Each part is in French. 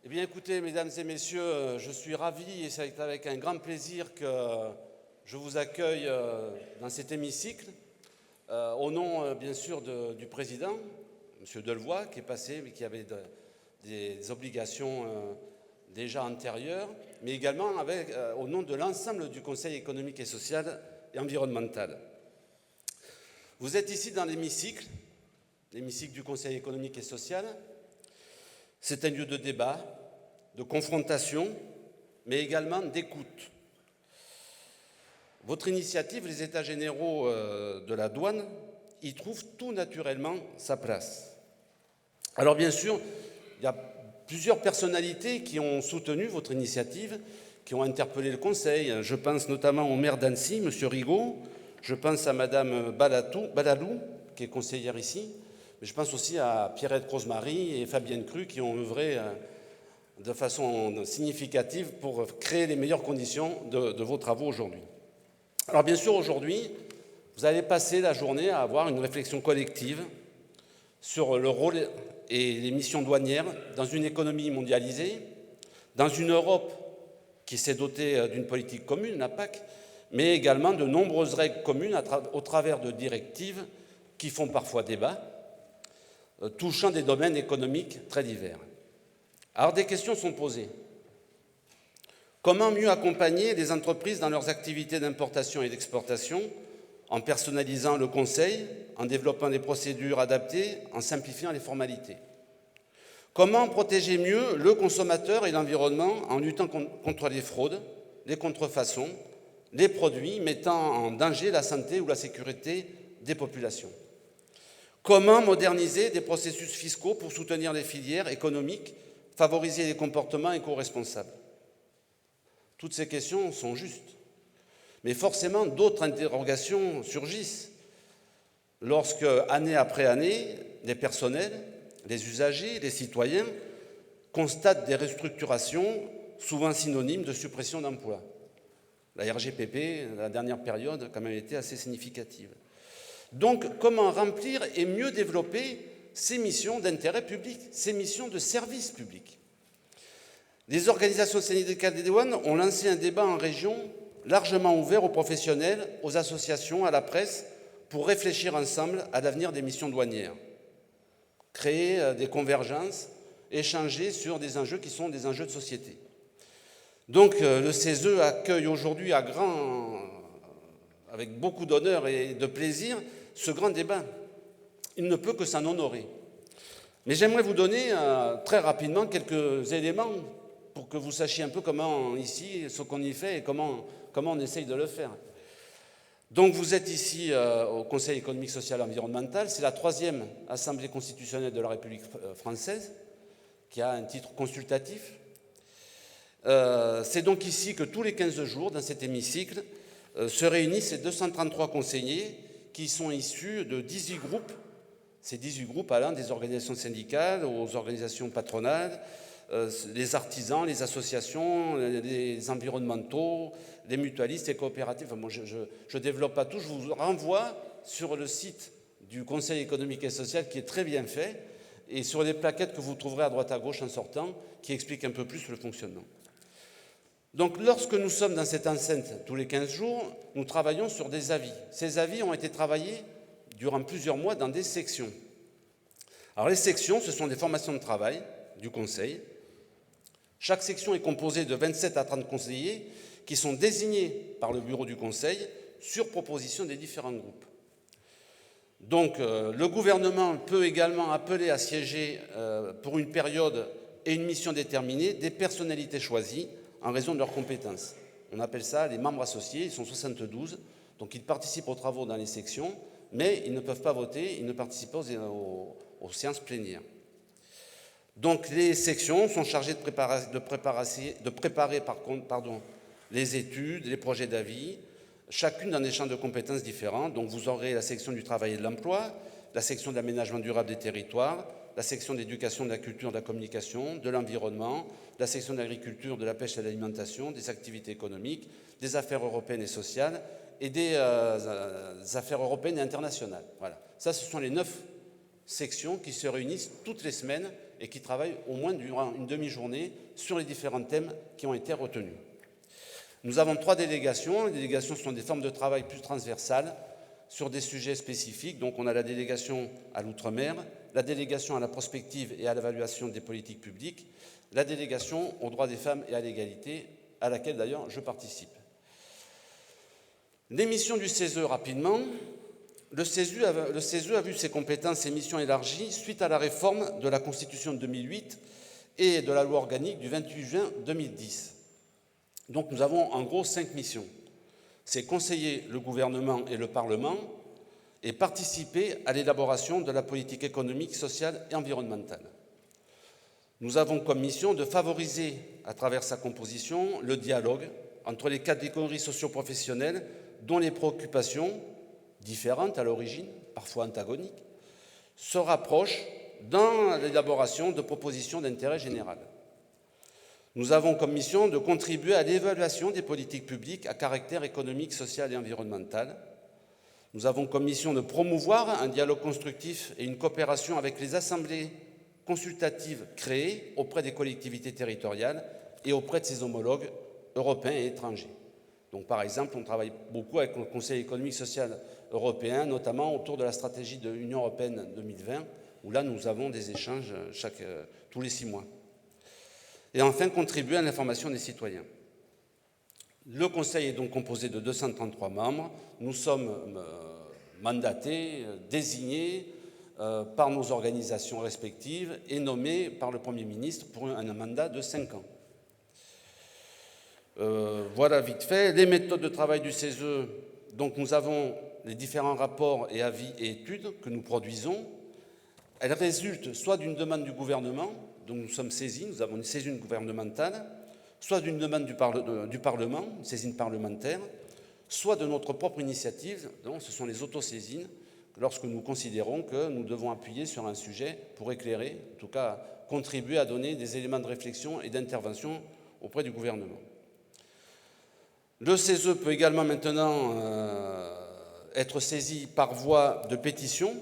Eh bien, écoutez, mesdames et messieurs, je suis ravi et c'est avec un grand plaisir que je vous accueille dans cet hémicycle, au nom, bien sûr, du président, M. Delevoye, qui est passé, mais qui avait des obligations déjà antérieures, mais également au nom de l'ensemble du Conseil économique et social et environnemental. Vous êtes ici dans l'hémicycle du Conseil économique et social. C'est un lieu de débat, de confrontation, mais également d'écoute. Votre initiative, les États généraux de la douane, y trouve tout naturellement sa place. Alors bien sûr, il y a plusieurs personnalités qui ont soutenu votre initiative, qui ont interpellé le Conseil. Je pense notamment au maire d'Annecy, M. Rigaud. Je pense à Mme Balalou, qui est conseillère ici. Mais je pense aussi à Pierrette Rosemary et Fabienne Cru, qui ont œuvré de façon significative pour créer les meilleures conditions de vos travaux aujourd'hui. Alors bien sûr, aujourd'hui, vous allez passer la journée à avoir une réflexion collective sur le rôle et les missions douanières dans une économie mondialisée, dans une Europe qui s'est dotée d'une politique commune, la PAC, mais également de nombreuses règles communes au travers de directives qui font parfois débat, touchant des domaines économiques très divers. Alors des questions sont posées. Comment mieux accompagner les entreprises dans leurs activités d'importation et d'exportation en personnalisant le conseil, en développant des procédures adaptées, en simplifiant les formalités? Comment protéger mieux le consommateur et l'environnement en luttant contre les fraudes, les contrefaçons, les produits mettant en danger la santé ou la sécurité des populations? Comment moderniser des processus fiscaux pour soutenir les filières économiques, favoriser les comportements éco-responsables? Toutes ces questions sont justes. Mais forcément, d'autres interrogations surgissent lorsque, année après année, les personnels, les usagers, les citoyens constatent des restructurations souvent synonymes de suppression d'emplois. La RGPP, la dernière période, a quand même été assez significative. Donc, comment remplir et mieux développer ces missions d'intérêt public, ces missions de service public? Les organisations syndicales des douanes ont lancé un débat en région largement ouvert aux professionnels, aux associations, à la presse, pour réfléchir ensemble à l'avenir des missions douanières, créer des convergences, échanger sur des enjeux qui sont des enjeux de société. Donc le CESE accueille aujourd'hui avec beaucoup d'honneur et de plaisir ce grand débat. Il ne peut que s'en honorer. Mais j'aimerais vous donner très rapidement quelques éléments pour que vous sachiez un peu comment ici, ce qu'on y fait et comment on essaye de le faire. Donc vous êtes ici au Conseil économique, social et environnemental. C'est la 3e Assemblée constitutionnelle de la République française qui a un titre consultatif. C'est donc ici que tous les 15 jours, dans cet hémicycle, se réunissent ces 233 conseillers qui sont issus de 18 groupes. Ces 18 groupes allant des organisations syndicales aux organisations patronales, les artisans, les associations, les environnementaux, les mutualistes et coopératives. Enfin, moi, je ne développe pas tout, je vous renvoie sur le site du Conseil économique et social qui est très bien fait et sur les plaquettes que vous trouverez à droite à gauche en sortant qui expliquent un peu plus le fonctionnement. Donc lorsque nous sommes dans cette enceinte tous les 15 jours, nous travaillons sur des avis. Ces avis ont été travaillés durant plusieurs mois dans des sections. Alors les sections, ce sont des formations de travail du Conseil. Chaque section est composée de 27 à 30 conseillers qui sont désignés par le bureau du Conseil sur proposition des différents groupes. Donc le gouvernement peut également appeler à siéger pour une période et une mission déterminée des personnalités choisies en raison de leurs compétences. On appelle ça les membres associés, ils sont 72, donc ils participent aux travaux dans les sections, mais ils ne peuvent pas voter, ils ne participent pas aux séances plénières. Donc les sections sont chargées de préparer les études, les projets d'avis, chacune dans des champs de compétences différents. Donc vous aurez la section du travail et de l'emploi, la section de l'aménagement durable des territoires, la section de l'éducation, de la culture, de la communication, de l'environnement, la section de l'agriculture, de la pêche et de l'alimentation, des activités économiques, des affaires européennes et sociales et des affaires européennes et internationales. Voilà. Ça, ce sont les 9 sections qui se réunissent toutes les semaines et qui travaillent au moins durant une demi-journée sur les différents thèmes qui ont été retenus. Nous avons 3 délégations. Les délégations sont des formes de travail plus transversales sur des sujets spécifiques. Donc on a la délégation à l'outre-mer, la délégation à la prospective et à l'évaluation des politiques publiques, la délégation aux droits des femmes et à l'égalité, à laquelle d'ailleurs je participe. Les missions du CESE, rapidement. Le CESE a vu ses compétences et missions élargies suite à la réforme de la Constitution de 2008 et de la loi organique du 28 juin 2010. Donc nous avons en gros 5 missions. C'est conseiller le gouvernement et le Parlement et participer à l'élaboration de la politique économique, sociale et environnementale. Nous avons comme mission de favoriser, à travers sa composition, le dialogue entre les catégories socio-professionnelles dont les préoccupations, différentes à l'origine, parfois antagoniques, se rapprochent dans l'élaboration de propositions d'intérêt général. Nous avons comme mission de contribuer à l'évaluation des politiques publiques à caractère économique, social et environnemental. Nous avons comme mission de promouvoir un dialogue constructif et une coopération avec les assemblées consultatives créées auprès des collectivités territoriales et auprès de ses homologues européens et étrangers. Donc, par exemple, on travaille beaucoup avec le Conseil économique et social européen, notamment autour de la stratégie de l'Union européenne 2020, où là, nous avons des échanges tous les 6 mois. Et enfin, contribuer à l'information des citoyens. Le Conseil est donc composé de 233 membres. Nous sommes mandatés, désignés par nos organisations respectives et nommés par le Premier ministre pour un mandat de 5 ans. Voilà vite fait. Les méthodes de travail du CESE, donc nous avons les différents rapports et avis et études que nous produisons. Elles résultent soit d'une demande du gouvernement, donc nous sommes saisis, nous avons une saisine gouvernementale, soit d'une demande du Parlement, une saisine parlementaire, soit de notre propre initiative, donc ce sont les autosaisines, lorsque nous considérons que nous devons appuyer sur un sujet pour éclairer, en tout cas contribuer à donner des éléments de réflexion et d'intervention auprès du gouvernement. Le CESE peut également maintenant être saisi par voie de pétition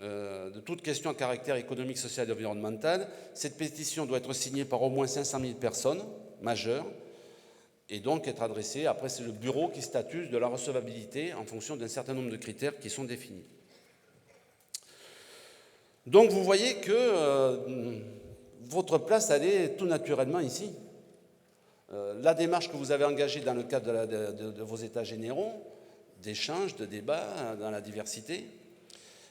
de toute question à caractère économique, social et environnemental. Cette pétition doit être signée par au moins 500 000 personnes majeures et donc être adressée. Après, c'est le bureau qui statue de la recevabilité en fonction d'un certain nombre de critères qui sont définis. Donc vous voyez que votre place, elle est tout naturellement ici. La démarche que vous avez engagée dans le cadre de vos états généraux, d'échanges, de débats dans la diversité,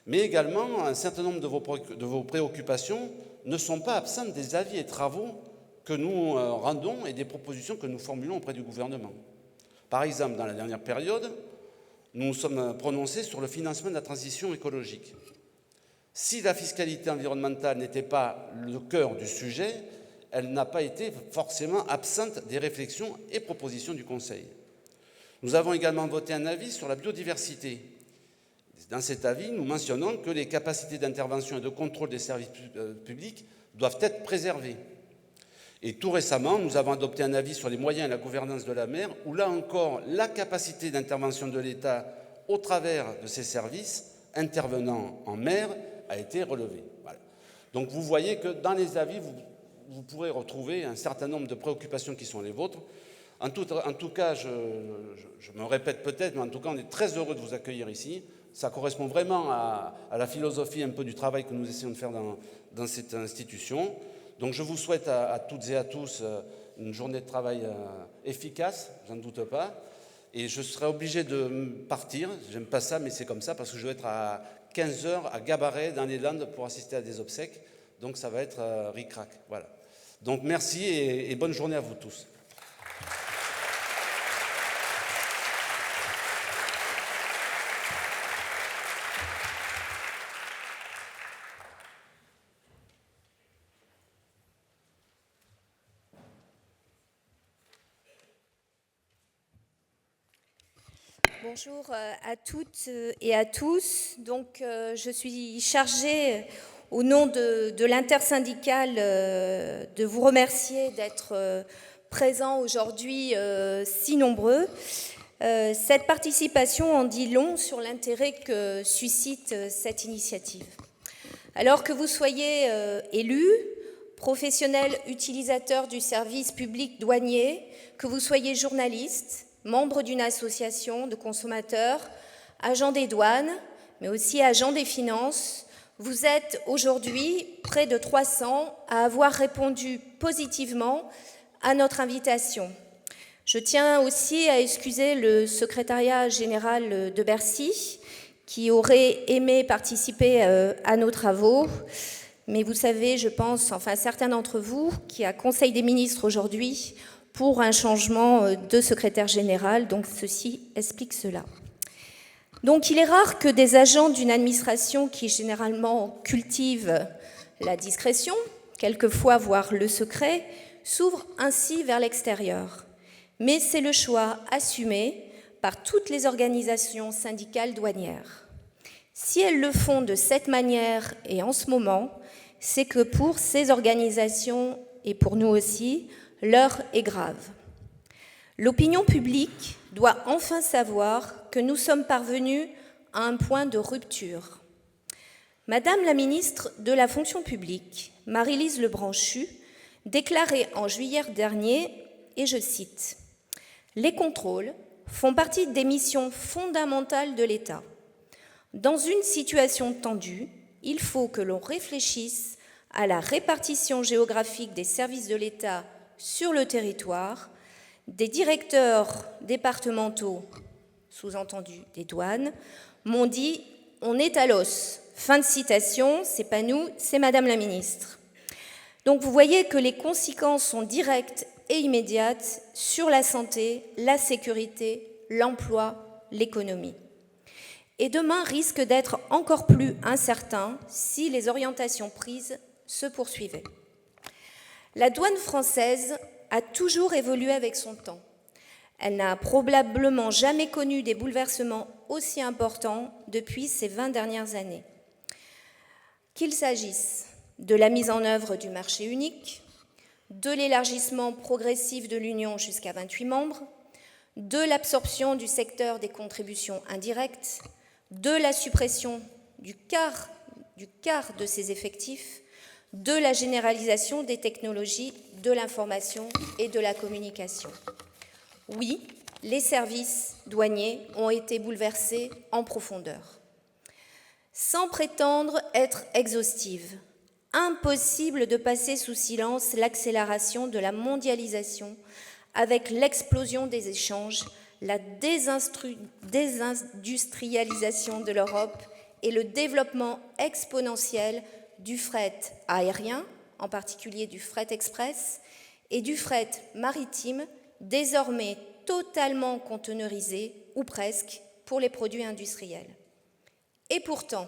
mais également un certain nombre de vos préoccupations ne sont pas absentes des avis et travaux que nous rendons et des propositions que nous formulons auprès du gouvernement. Par exemple, dans la dernière période, nous nous sommes prononcés sur le financement de la transition écologique. Si la fiscalité environnementale n'était pas le cœur du sujet, elle n'a pas été forcément absente des réflexions et propositions du Conseil. Nous avons également voté un avis sur la biodiversité. Dans cet avis, nous mentionnons que les capacités d'intervention et de contrôle des services publics doivent être préservées. Et tout récemment, nous avons adopté un avis sur les moyens et la gouvernance de la mer, où là encore, la capacité d'intervention de l'État au travers de ses services intervenant en mer a été relevée. Voilà. Donc vous voyez que dans les avis, vous pourrez retrouver un certain nombre de préoccupations qui sont les vôtres. En tout cas, je me répète peut-être, mais en tout cas, on est très heureux de vous accueillir ici. Ça correspond vraiment à la philosophie un peu du travail que nous essayons de faire dans cette institution. Donc je vous souhaite à toutes et à tous une journée de travail efficace, j'en doute pas. Et je serai obligé de partir, j'aime pas ça, mais c'est comme ça, parce que je vais être à 15h à Gabaret, dans les Landes, pour assister à des obsèques. Donc ça va être ric-rac. Voilà. Donc merci et bonne journée à vous tous. Bonjour à toutes et à tous. Donc, je suis chargée, au nom de l'intersyndicale, de vous remercier d'être présents aujourd'hui si nombreux. Cette participation en dit long sur l'intérêt que suscite cette initiative. Alors que vous soyez élu, professionnel utilisateur du service public douanier, que vous soyez journaliste, membre d'une association de consommateurs, agent des douanes, mais aussi agent des finances, vous êtes aujourd'hui près de 300 à avoir répondu positivement à notre invitation. Je tiens aussi à excuser le secrétariat général de Bercy, qui aurait aimé participer à nos travaux, mais vous savez, je pense, enfin certains d'entre vous, qu'il y a Conseil des ministres aujourd'hui pour un changement de secrétaire général, donc ceci explique cela. Donc il est rare que des agents d'une administration qui généralement cultive la discrétion, quelquefois voire le secret, s'ouvrent ainsi vers l'extérieur. Mais c'est le choix assumé par toutes les organisations syndicales douanières. Si elles le font de cette manière et en ce moment, c'est que pour ces organisations et pour nous aussi, l'heure est grave. L'opinion publique doit enfin savoir que nous sommes parvenus à un point de rupture. Madame la ministre de la Fonction publique, Maryse Lebranchu, déclarait en juillet dernier, et je cite, « Les contrôles font partie des missions fondamentales de l'État. Dans une situation tendue, il faut que l'on réfléchisse à la répartition géographique des services de l'État sur le territoire, des directeurs départementaux, sous-entendu des douanes, m'ont dit « on est à l'os ». Fin de citation, c'est pas nous, c'est Madame la ministre. Donc vous voyez que les conséquences sont directes et immédiates sur la santé, la sécurité, l'emploi, l'économie. Et demain risque d'être encore plus incertain si les orientations prises se poursuivaient. La douane française a toujours évolué avec son temps. Elle n'a probablement jamais connu des bouleversements aussi importants depuis ces 20 dernières années. Qu'il s'agisse de la mise en œuvre du marché unique, de l'élargissement progressif de l'Union jusqu'à 28 membres, de l'absorption du secteur des contributions indirectes, de la suppression du quart de ses effectifs, de la généralisation des technologies de l'information et de la communication. Oui, les services douaniers ont été bouleversés en profondeur. Sans prétendre être exhaustive, impossible de passer sous silence l'accélération de la mondialisation avec l'explosion des échanges, la désindustrialisation de l'Europe et le développement exponentiel du fret aérien, en particulier du fret express, et du fret maritime, désormais totalement conteneurisé, ou presque, pour les produits industriels. Et pourtant,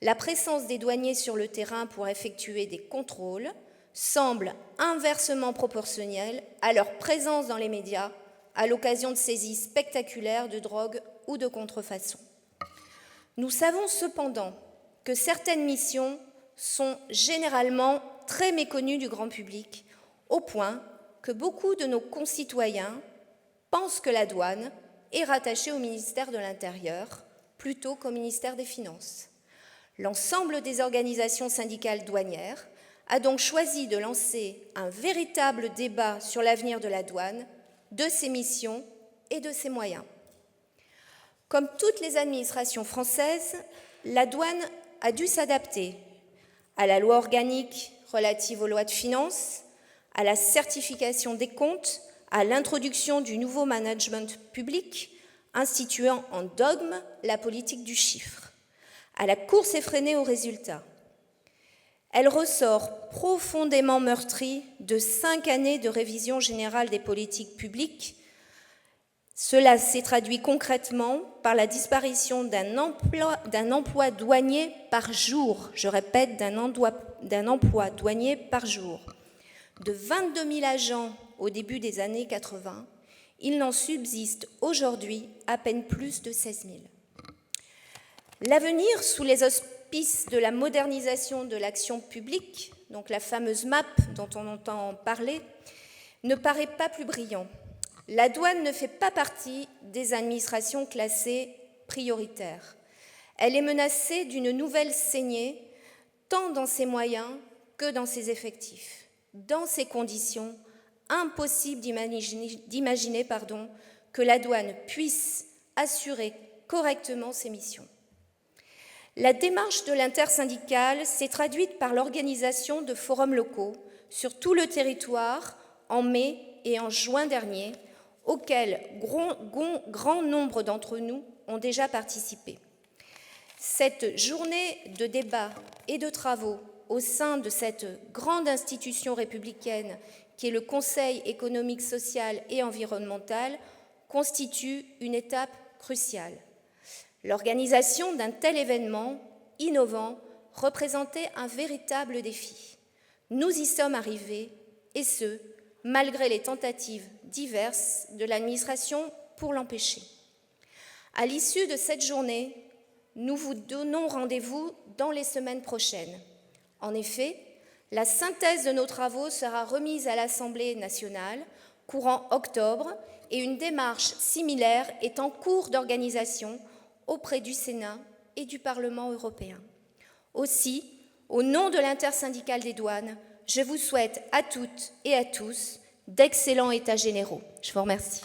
la présence des douaniers sur le terrain pour effectuer des contrôles semble inversement proportionnelle à leur présence dans les médias à l'occasion de saisies spectaculaires de drogue ou de contrefaçon. Nous savons cependant que certaines missions sont généralement très méconnues du grand public, au point que beaucoup de nos concitoyens pensent que la douane est rattachée au ministère de l'Intérieur plutôt qu'au ministère des Finances. L'ensemble des organisations syndicales douanières a donc choisi de lancer un véritable débat sur l'avenir de la douane, de ses missions et de ses moyens. Comme toutes les administrations françaises, la douane a dû s'adapter à la loi organique relative aux lois de finances, à la certification des comptes, à l'introduction du nouveau management public, instituant en dogme la politique du chiffre, à la course effrénée aux résultats. Elle ressort profondément meurtrie de 5 années de révision générale des politiques publiques. Cela s'est traduit concrètement par la disparition d'un emploi douanier par jour. Je répète, d'un emploi douanier par jour. De 22 000 agents au début des années 80, il n'en subsiste aujourd'hui à peine plus de 16 000. L'avenir, sous les auspices de la modernisation de l'action publique, donc la fameuse MAP dont on entend parler, ne paraît pas plus brillant. La douane ne fait pas partie des administrations classées prioritaires. Elle est menacée d'une nouvelle saignée tant dans ses moyens que dans ses effectifs. Dans ces conditions, impossible d'imaginer que la douane puisse assurer correctement ses missions. La démarche de l'intersyndicale s'est traduite par l'organisation de forums locaux sur tout le territoire en mai et en juin dernier, auxquels grand nombre d'entre nous ont déjà participé. Cette journée de débat et de travaux au sein de cette grande institution républicaine qui est le Conseil économique, social et environnemental constitue une étape cruciale. L'organisation d'un tel événement innovant représentait un véritable défi. Nous y sommes arrivés, et ce, malgré les tentatives diverses de l'administration pour l'empêcher. À l'issue de cette journée, nous vous donnons rendez-vous dans les semaines prochaines. En effet, la synthèse de nos travaux sera remise à l'Assemblée nationale courant octobre et une démarche similaire est en cours d'organisation auprès du Sénat et du Parlement européen. Aussi, au nom de l'intersyndicale des douanes, je vous souhaite à toutes et à tous d'excellents états généraux. Je vous remercie.